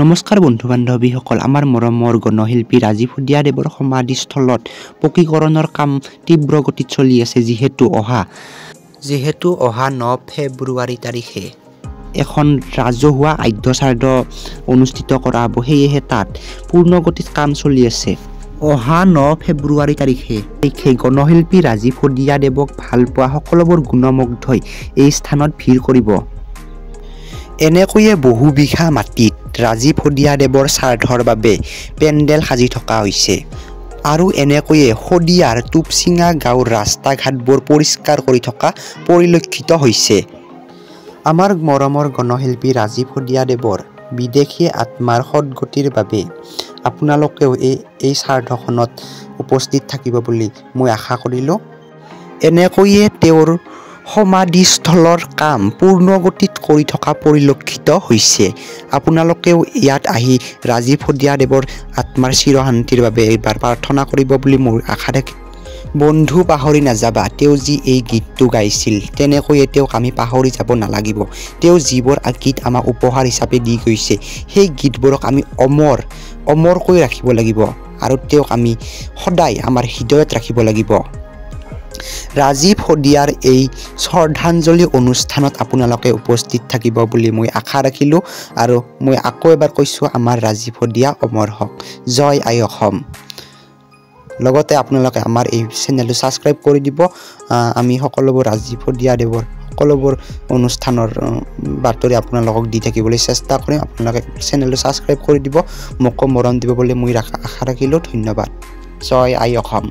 নমস্কাৰ বন্ধু বান্ধৱীসকল, আমাৰ মৰমৰ গণশিল্পী ৰাজীৱ শদিয়াদেৱৰ সমাধিস্থলত পকীকৰণৰ কাম তীব্ৰ গতিত চলি আছে। যিহেতু অহা 9 ফেব্ৰুৱাৰী তাৰিখে এখন ৰাজহুৱা আদ্য শ্ৰাদ্ধ অনুষ্ঠিত কৰা হ'ব, সেয়েহে তাত পূৰ্ণ গতিত কাম চলি আছে। অহা 9 ফেব্ৰুৱাৰী তাৰিখে গণশিল্পী ৰাজীৱ শদিয়াদেৱক ভাল পোৱা সকলোবোৰ গুণমুগ্ধই এই স্থানত ভিৰ কৰিব। এনেকৈয়ে বহু বিঘা মাটিত ৰাজীৱ শদিয়াদেৱৰ শ্ৰাদ্ধৰ বাবে পেণ্ডেল সাজি থকা হৈছে আৰু এনেকৈয়ে শদিয়াৰ টুপচিঙা গাঁৱৰ ৰাস্তা ঘাটবোৰ পৰিষ্কাৰ কৰি থকা পৰিলক্ষিত হৈছে। আমাৰ মৰমৰ গণশিল্পী ৰাজীৱ শদিয়াদেৱৰ বিদেশী আত্মাৰ সদ্গতিৰ বাবে আপোনালোকেও এই শ্ৰাদ্ধখনত উপস্থিত থাকিব বুলি মই আশা কৰিলোঁ। এনেকৈয়ে তেওঁৰ সমাধিস্থলৰ কাম পূৰ্ণ গতিত কৰি থকা পৰিলক্ষিত হৈছে। আপোনালোকেও ইয়াত আহি ৰাজীৱ শদিয়াদেৱৰ আত্মাৰ চিৰশান্তিৰ বাবে এইবাৰ প্ৰাৰ্থনা কৰিব বুলি মোৰ আশা থাকে। বন্ধু, পাহৰি নাযাবা, তেওঁ যি এই গীতটো গাইছিল, তেনেকৈয়ে তেওঁক আমি পাহৰি যাব নালাগিব। তেওঁ যিবোৰ গীত আমাক উপহাৰ হিচাপে দি গৈছে, সেই গীতবোৰক আমি অমৰ ৰাখিব লাগিব আৰু তেওঁক আমি সদায় আমাৰ হৃদয়ত ৰাখিব লাগিব। ৰাজীৱ শদিয়াৰ এই শ্ৰদ্ধাঞ্জলি অনুষ্ঠানত আপোনালোকে উপস্থিত থাকিব বুলি মই আশা ৰাখিলোঁ আৰু মই আকৌ এবাৰ কৈছোঁ, আমাৰ ৰাজীৱ শদিয়া অমৰ হওক। জয় আই অসম। লগতে আপোনালোকে আমাৰ এই চেনেলটো ছাবস্ক্ৰাইব কৰি দিব। আমি সকলোবোৰ ৰাজীৱ শদিয়াদেৱৰ সকলোবোৰ অনুষ্ঠানৰ বাতৰি আপোনালোকক দি থাকিবলৈ চেষ্টা কৰিম। আপোনালোকে চেনেলটো ছাবস্ক্ৰাইব কৰি দিব, মোকো মৰম দিব বুলি মই আশা ৰাখিলোঁ। ধন্যবাদ। জয় আই অসম।